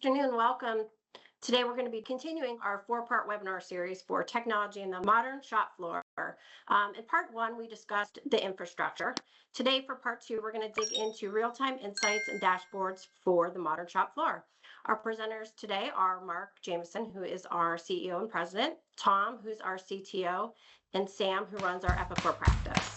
Afternoon, welcome. Today we're going to be continuing our four-part webinar series for technology in the modern shop floor. In part one, we discussed the infrastructure. Today for part two, we're going to dig into real-time insights and dashboards for the modern shop floor. Our presenters today are Mark Jameson, who is our CEO and president, Tom, who's our CTO, and Sam, who runs our Epicor practice.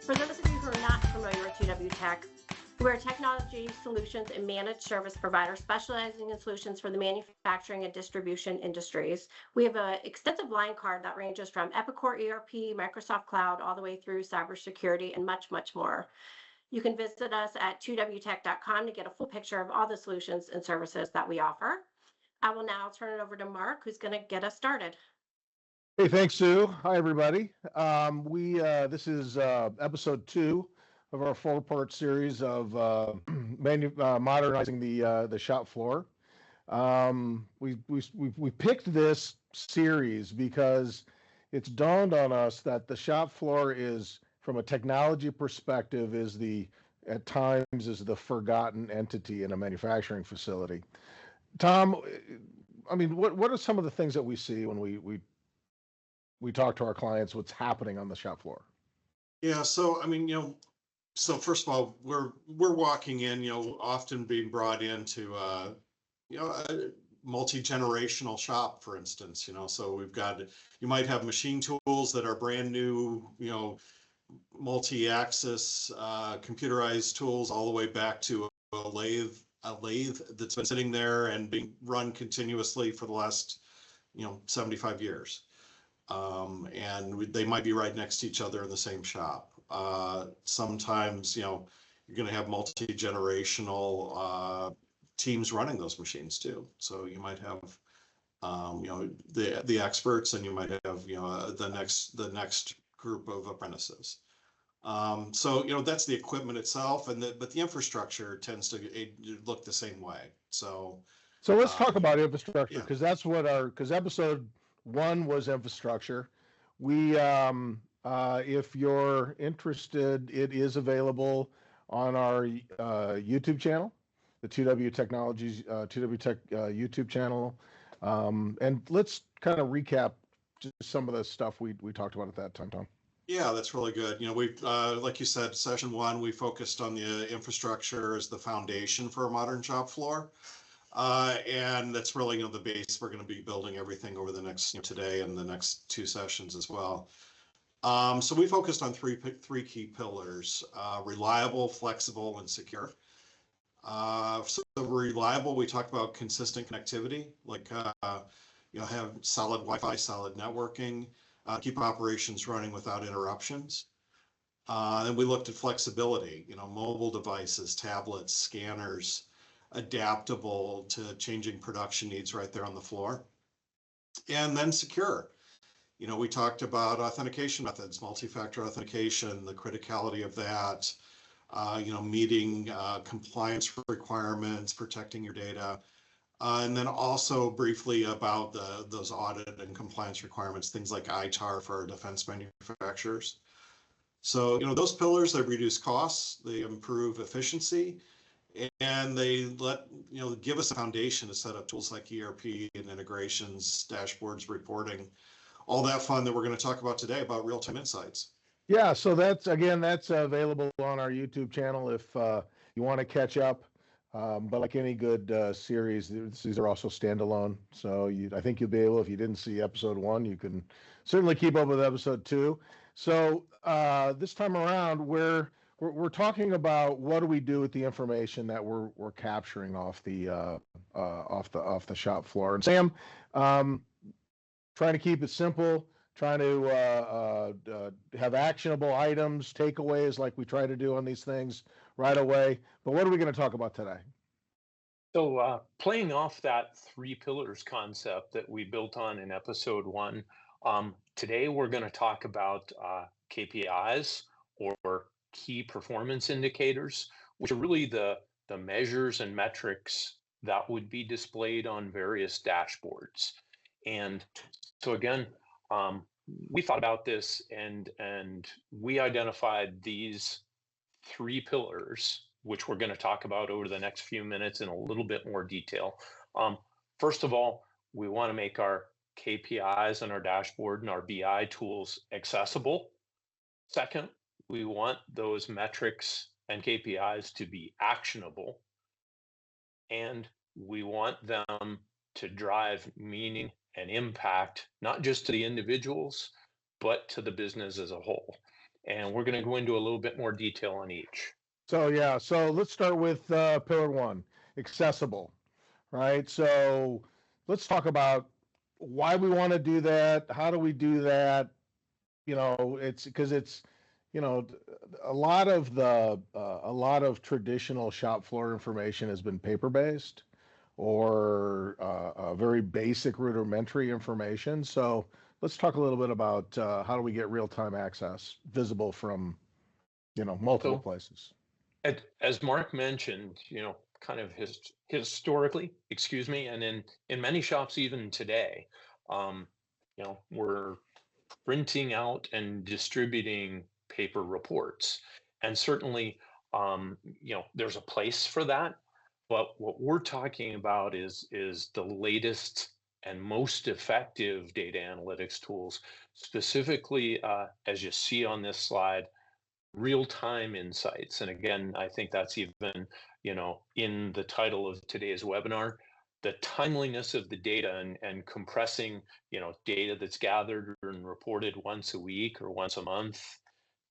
For those of you who are not familiar with 2W Tech, we're a technology solutions and managed service provider specializing in solutions for the manufacturing and distribution industries. We have an extensive line card that ranges from Epicor ERP, Microsoft Cloud, all the way through cybersecurity and much, much more. You can visit us at 2wtech.com to get a full picture of all the solutions and services that we offer. I will now turn it over to Mark, who's going to get us started. Hey, thanks, Sue. Hi, everybody. This is episode 2 of our 4-part series of modernizing the shop floor. We picked this series because it's dawned on us that the shop floor is, from a technology perspective, at times is the forgotten entity in a manufacturing facility. Tom, I mean, what are some of the things that we see when we talk to our clients, what's happening on the shop floor? Yeah, so I mean, so first of all, we're walking in, often being brought into, a multi-generational shop, for instance, so we've got, you might have machine tools that are brand new, multi-axis, computerized tools, all the way back to a lathe that's been sitting there and being run continuously for the last, 75 years. And they might be right next to each other in the same shop. Sometimes, you're going to have multi-generational teams running those machines too. So you might have, the experts, and you might have, the next group of apprentices. So that's the equipment itself, but the infrastructure tends to look the same way. So let's talk about infrastructure, because that's what because episode 1 was infrastructure. We, if you're interested, it is available on our YouTube channel, the 2W Technologies, 2W Tech YouTube channel. And let's kind of recap just some of the stuff we talked about at that time, Tom. Yeah, that's really good. We, like you said, session 1, we focused on the infrastructure as the foundation for a modern shop floor. And that's really, the base we're going to be building everything over the next, today and the next 2 sessions as well. So we focused on three key pillars: reliable, flexible, and secure. So reliable, we talked about consistent connectivity, like have solid Wi-Fi, solid networking, keep operations running without interruptions. And we looked at flexibility, mobile devices, tablets, scanners, adaptable to changing production needs right there on the floor. And then secure. We talked about authentication methods, multi-factor authentication, the criticality of that, meeting compliance requirements, protecting your data. And then also briefly about those audit and compliance requirements, things like ITAR for our defense manufacturers. So, those pillars, they reduce costs, they improve efficiency, and they give us a foundation to set up tools like ERP and integrations, dashboards, reporting, all that fun that we're going to talk about today about real-time insights. Yeah, so that's available on our YouTube channel if you want to catch up. But like any good series, these are also standalone. So I think you'll be able, if you didn't see episode 1, you can certainly keep up with episode 2. So this time around, we're talking about what do we do with the information that we're capturing off the shop floor. And Sam, trying to keep it simple, trying to have actionable items, takeaways, like we try to do on these things right away. But what are we going to talk about today? So playing off that 3 pillars concept that we built on in episode 1, today we're going to talk about KPIs, or key performance indicators, which are really the measures and metrics that would be displayed on various dashboards. And so again, we thought about this and we identified these three pillars, which we're going to talk about over the next few minutes in a little bit more detail. First of all, we want to make our KPIs and our dashboard and our BI tools accessible. Second, we want those metrics and KPIs to be actionable. And we want them to drive meaning and impact, not just to the individuals, but to the business as a whole. And we're going to go into a little bit more detail on each. So yeah, so let's start with pillar one, accessible, right? So let's talk about why we want to do that. How do we do that? It's because it's, a lot of traditional shop floor information has been paper-based or very basic rudimentary information. So let's talk a little bit about how do we get real-time access visible from, multiple places. As Mark mentioned, kind of historically, and in many shops even today, we're printing out and distributing paper reports, and certainly, there's a place for that. But what we're talking about is the latest and most effective data analytics tools, specifically, as you see on this slide, real-time insights. And again, I think that's even, in the title of today's webinar, the timeliness of the data and compressing, data that's gathered and reported once a week or once a month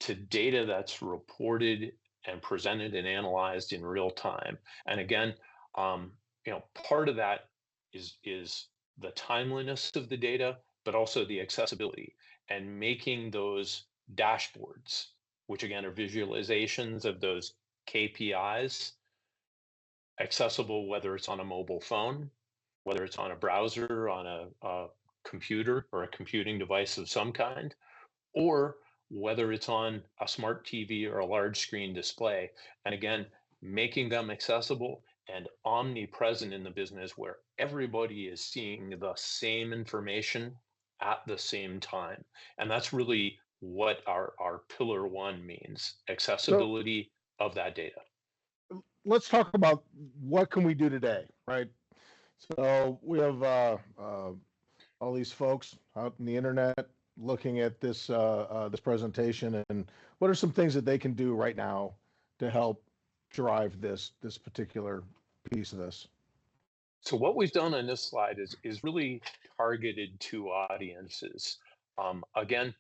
to data that's reported and presented and analyzed in real time. And again, part of that is the timeliness of the data, but also the accessibility and making those dashboards, which again are visualizations of those KPIs, accessible, whether it's on a mobile phone, whether it's on a browser, on a computer or a computing device of some kind, or whether it's on a smart TV or a large screen display. And again, making them accessible and omnipresent in the business where everybody is seeing the same information at the same time. And that's really what our pillar one means, accessibility of that data. Let's talk about what can we do today, right? So we have all these folks out in the internet looking at this this presentation, and what are some things that they can do right now to help drive this particular piece of this? So what we've done on this slide is really targeted to audiences. Again,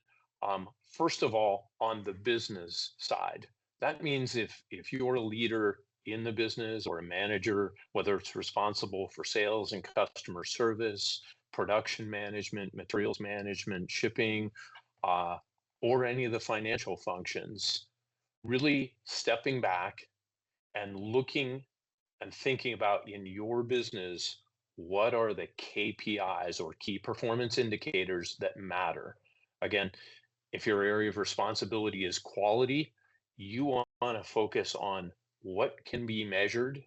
first of all, on the business side, that means if you're a leader in the business or a manager, whether it's responsible for sales and customer service, production management, materials management, shipping, or any of the financial functions, really stepping back and looking and thinking about in your business, what are the KPIs or key performance indicators that matter? Again, if your area of responsibility is quality, you want to focus on what can be measured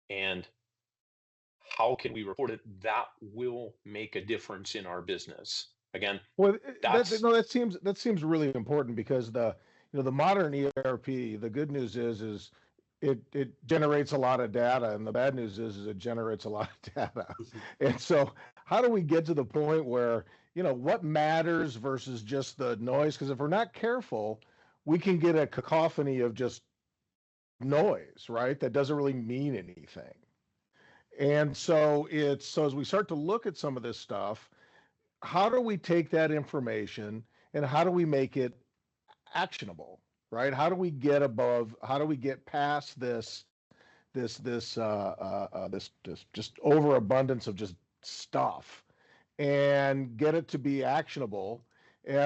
and how can we report it. That will make a difference in our business. Again, well, that seems really important, because the modern ERP, the good news is it generates a lot of data, and the bad news is it generates a lot of data. And so how do we get to the point where, what matters versus just the noise? Because if we're not careful, we can get a cacophony of just noise, right? That doesn't really mean anything. And so as we start to look at some of this stuff, how do we take that information and how do we make it actionable, right? How do we get past this just overabundance of just stuff and get it to be actionable,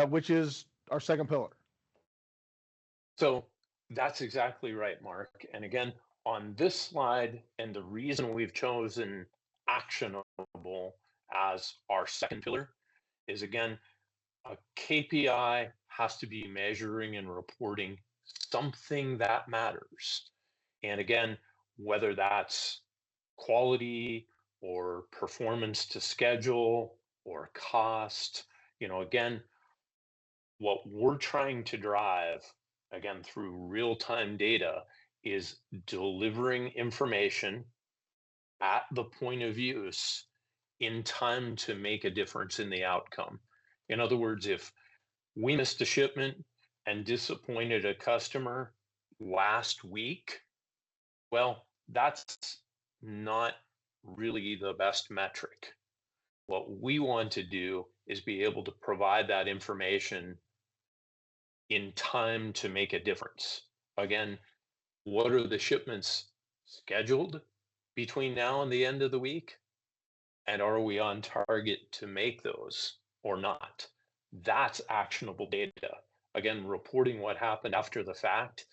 which is our second pillar. So that's exactly right, Mark. And again, on this slide, and the reason we've chosen actionable as our second pillar is, again, a KPI has to be measuring and reporting something that matters. And again, whether that's quality or performance to schedule or cost, Again, what we're trying to drive, again, through real-time data, is delivering information at the point of use in time to make a difference in the outcome. In other words, if we missed a shipment and disappointed a customer last week, well, that's not really the best metric. What we want to do is be able to provide that information in time to make a difference. Again, what are the shipments scheduled between now and the end of the week? And are we on target to make those or not? That's actionable data. Again, reporting what happened after the fact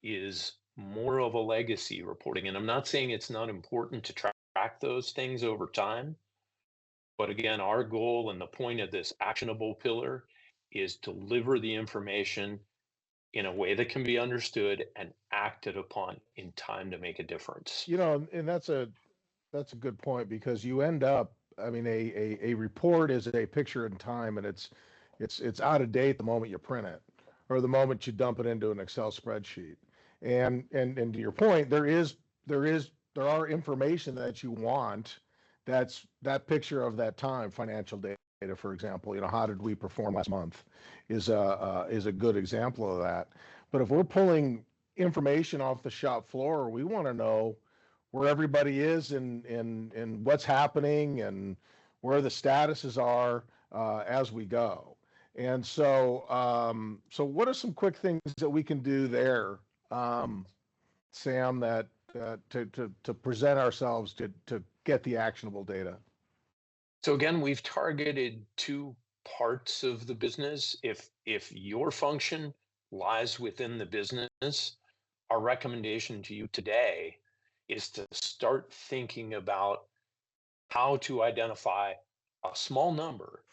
is more of a legacy reporting. And I'm not saying it's not important to track those things over time. But again, our goal and the point of this actionable pillar is deliver the information in a way that can be understood and acted upon in time to make a difference. And that's a good point, because you end up, I mean, a report is a picture in time, and it's out of date the moment you print it or the moment you dump it into an Excel spreadsheet. And to your point, there are information that you want, that's that picture of that time, financial data, for example. How did we perform last month is a good example of that. But if we're pulling information off the shop floor, we want to know where everybody is and what's happening and where the statuses are as we go. And so what are some quick things that we can do there, Sam, that to present ourselves to get the actionable data? So again, we've targeted two parts of the business. If your function lies within the business, our recommendation to you today is to start thinking about how to identify a small number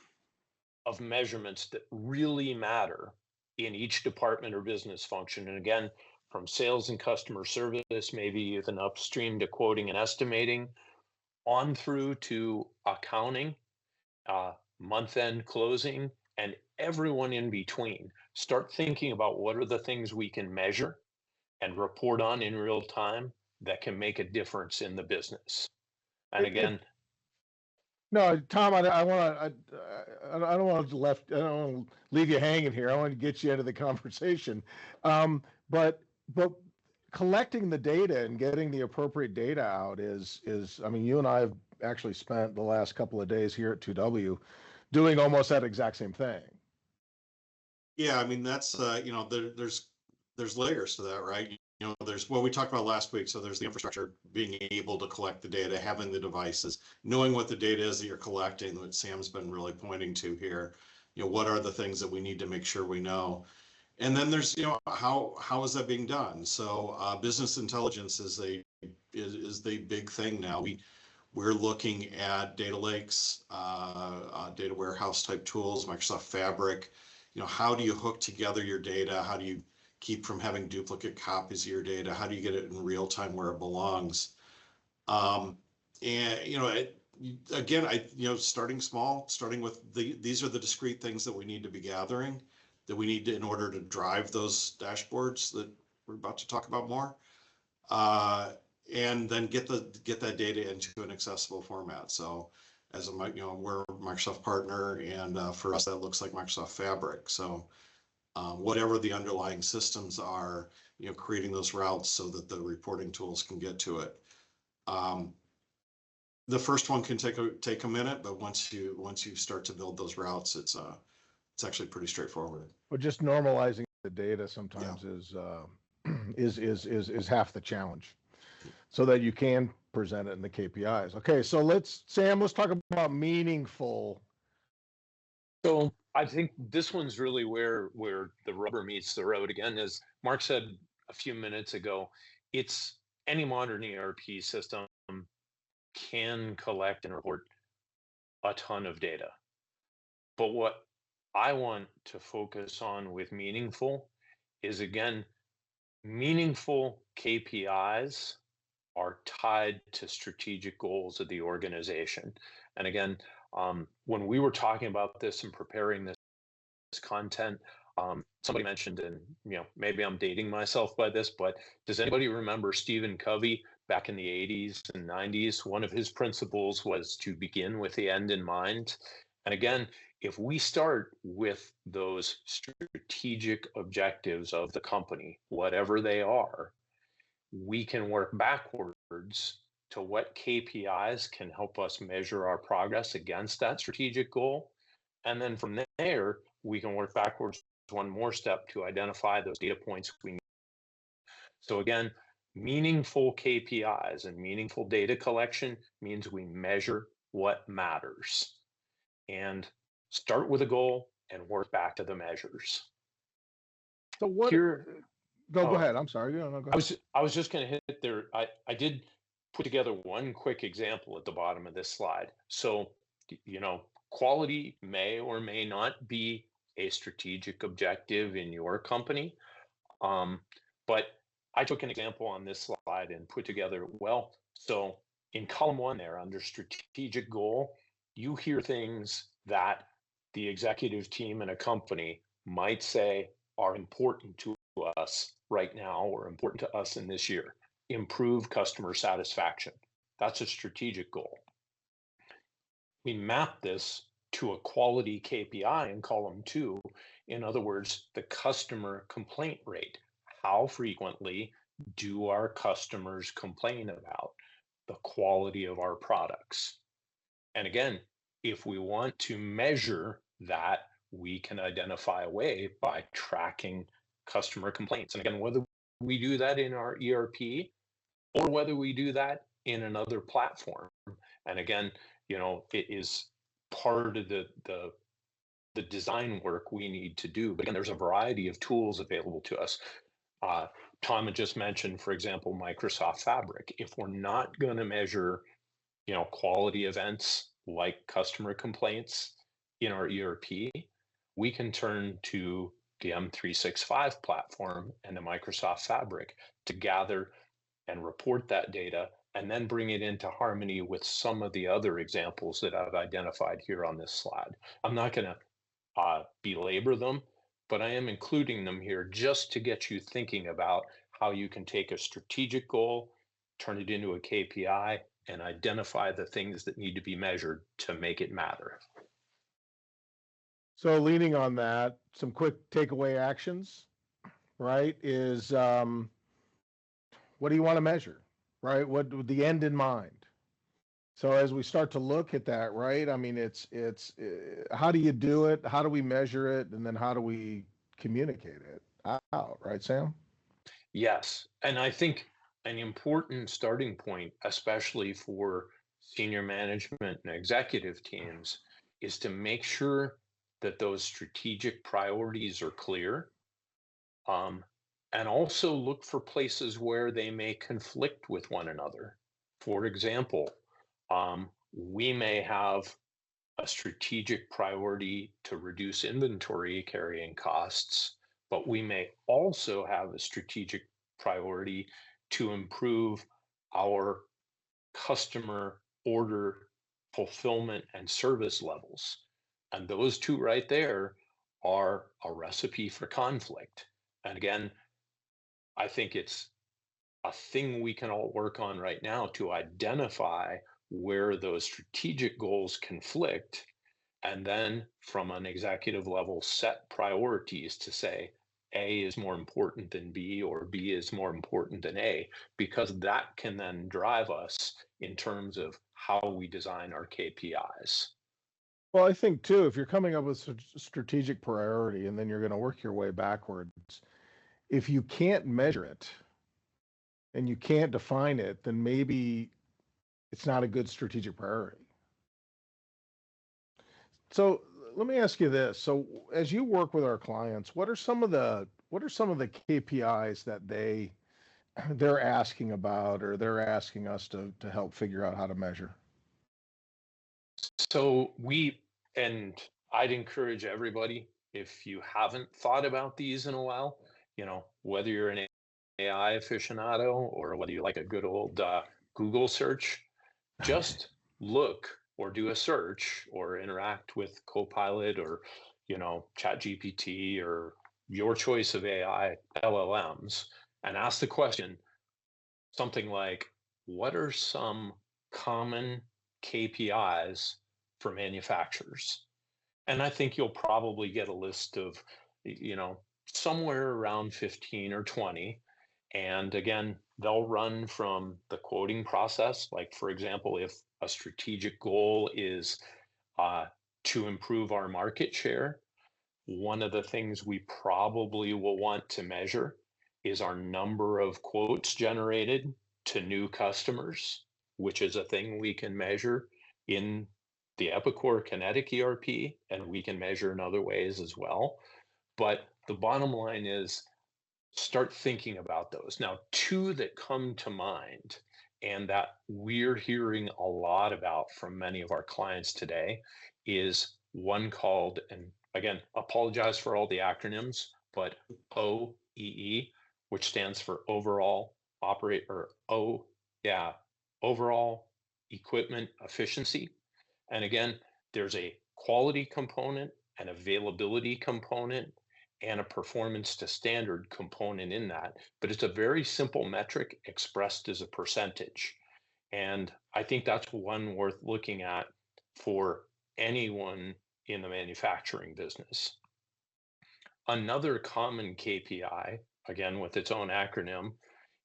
of measurements that really matter in each department or business function. And again, from sales and customer service, maybe even upstream to quoting and estimating, on through to accounting, month-end closing, and everyone in between. Start thinking about what are the things we can measure and report on in real time that can make a difference in the business. And again, no, Tom, I don't want to leave you hanging here. I want to get you into the conversation. But collecting the data and getting the appropriate data out is, I mean, you and I have actually spent the last couple of days here at 2W doing almost that exact same thing. Yeah, I mean, that's there's layers to that, right? There's what we talked about last week. So there's the infrastructure, being able to collect the data, having the devices, knowing what the data is that you're collecting, that Sam's been really pointing to here. What are the things that we need to make sure we know? And then there's, how is that being done? So business intelligence is the big thing now. We're looking at data lakes, data warehouse type tools, Microsoft Fabric. How do you hook together your data? How do you keep from having duplicate copies of your data? How do you get it in real time where it belongs? And starting small, starting with these are the discrete things that we need to be gathering, that we need to, in order to drive those dashboards that we're about to talk about more, and then get that data into an accessible format. So as we're a Microsoft partner, and for us that looks like Microsoft Fabric. So whatever the underlying systems are, creating those routes so that the reporting tools can get to it. The first one can take a minute, but once you start to build those routes, it's actually pretty straightforward. But just normalizing the data sometimes is half the challenge, so that you can present it in the KPIs. Okay, so Sam, let's talk about meaningful. So I think this one's really where the rubber meets the road. Again, as Mark said a few minutes ago, it's any modern ERP system can collect and report a ton of data. But what I want to focus on with meaningful is, again, meaningful KPIs are tied to strategic goals of the organization. And again, When we were talking about this and preparing this content, somebody mentioned, and maybe I'm dating myself by this, but does anybody remember Stephen Covey back in the 80s and 90s? One of his principles was to begin with the end in mind. And again, if we start with those strategic objectives of the company, whatever they are, we can work backwards to what KPIs can help us measure our progress against that strategic goal. And then from there, we can work backwards one more step to identify those data points we need. So again, meaningful KPIs and meaningful data collection means we measure what matters and start with a goal and work back to the measures. So what? Here, go ahead. I'm sorry. No, go ahead. I was just going to hit there. I did put together one quick example at the bottom of this slide. So, quality may or may not be a strategic objective in your company. But I took an example on this slide and put together, so in column 1 there under strategic goal, you hear things that the executive team in a company might say are important to us right now or important to us in this year. Improve customer satisfaction. That's a strategic goal. We map this to a quality KPI in column 2. In other words, the customer complaint rate. How frequently do our customers complain about the quality of our products? And again, if we want to measure that, we can identify a way by tracking customer complaints. And again, whether we do that in our ERP or whether we do that in another platform. And again, it is part of the design work we need to do. But again, there's a variety of tools available to us. Tom had just mentioned, for example, Microsoft Fabric. If we're not going to measure, quality events like customer complaints in our ERP, we can turn to the M365 platform and the Microsoft Fabric to gather and report that data and then bring it into harmony with some of the other examples that I've identified here on this slide. I'm not going to belabor them, but I am including them here just to get you thinking about how you can take a strategic goal, turn it into a KPI, and identify the things that need to be measured to make it matter. So leaning on that, some quick takeaway actions, right, is what do you want to measure, right? What with the end in mind? So as we start to look at that, right, I mean, it's how do you do it? How do we measure it? And then how do we communicate it out, right, Sam? Yes. And I think an important starting point, especially for senior management and executive teams, is to make sure that those strategic priorities are clear. And also look for places where they may conflict with one another. For example, we may have a strategic priority to reduce inventory carrying costs, but we may also have a strategic priority to improve our customer order fulfillment and service levels. And those two right there are a recipe for conflict. And again, I think it's a thing we can all work on right now to identify where those strategic goals conflict, and then from an executive level, set priorities to say A is more important than B or B is more important than A, because that can then drive us in terms of how we design our KPIs. Well, I think too, if you're coming up with a strategic priority and then you're going to work your way backwards, if you can't measure it and you can't define it, then maybe it's not a good strategic priority. So let me ask you this. So as you work with our clients, what are some of the KPIs that they're asking about, or they're asking us to help figure out how to measure? So I'd encourage everybody, if you haven't thought about these in a while, whether you're an AI aficionado or whether you like a good old Google search, just look or do a search or interact with Copilot or, ChatGPT or your choice of AI LLMs and ask the question, something like, what are some common KPIs for manufacturers? And I think you'll probably get a list of, somewhere around 15 or 20. And again, they'll run from the quoting process. Like, for example, if a strategic goal is to improve our market share, one of the things we probably will want to measure is our number of quotes generated to new customers, which is a thing we can measure in the Epicor Kinetic ERP, and we can measure in other ways as well. But the bottom line is start thinking about those. Now, two that come to mind and that we're hearing a lot about from many of our clients today is one called, and again, apologize for all the acronyms, but OEE, which stands for overall overall equipment efficiency. And again, there's a quality component, an availability component, and a performance to standard component in that. But it's a very simple metric expressed as a percentage. And I think that's one worth looking at for anyone in the manufacturing business. Another common KPI, again with its own acronym,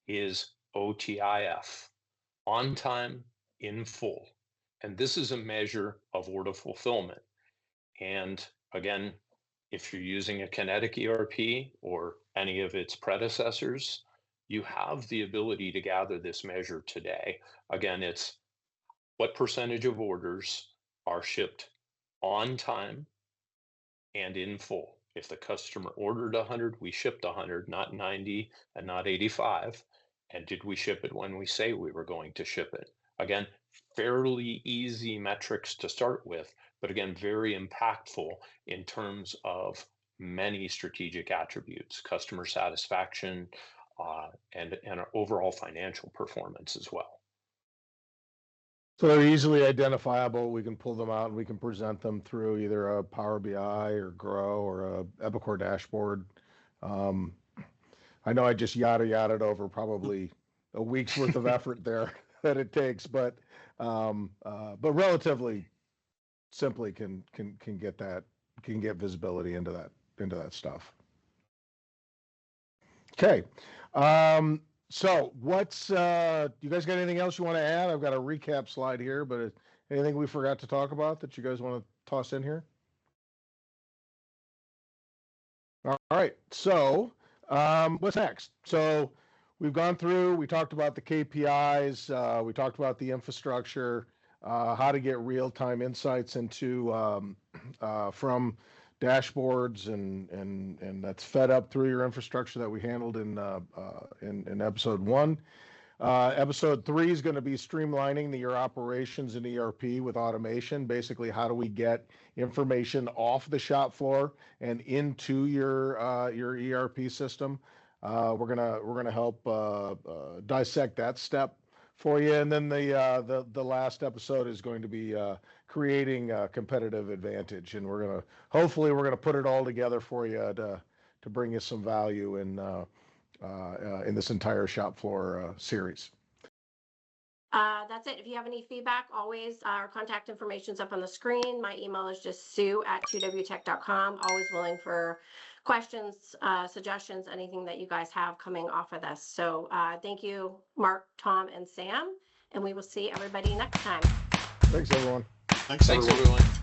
is OTIF, on time in full. And this is a measure of order fulfillment. And again, if you're using a Kinetic ERP or any of its predecessors, you have the ability to gather this measure today. Again, it's what percentage of orders are shipped on time and in full. If the customer ordered 100, we shipped 100, not 90 and not 85. And did we ship it when we say we were going to ship it? Again, fairly easy metrics to start with, but again, very impactful in terms of many strategic attributes, customer satisfaction, and our overall financial performance as well. So they're easily identifiable. We can pull them out and we can present them through either a Power BI or Grow or a Epicor dashboard. I know I just yada-yada'd over probably a week's worth of effort there that it takes, but relatively simply can get visibility into that stuff. Okay. So what's you guys got anything else you want to add? I've got a recap slide here, but anything we forgot to talk about that you guys want to toss in here? All right. So what's next? So we've gone through, we talked about the KPIs, we talked about the infrastructure, how to get real-time insights into from dashboards and that's fed up through your infrastructure that we handled in episode 1. Episode 3 is going to be streamlining your operations in ERP with automation. Basically, how do we get information off the shop floor and into your ERP system? We're gonna help dissect that step for you, and then the last episode is going to be creating a competitive advantage, and hopefully we're gonna put it all together for you to bring you some value in this entire shop floor series. That's it. If you have any feedback, always our contact information is up on the screen. My email is just sue@2wtech.com. Always willing for questions, suggestions, anything that you guys have coming off of this. So thank you, Mark, Tom, and Sam, and we will see everybody next time. Thanks, everyone. Thanks, everyone.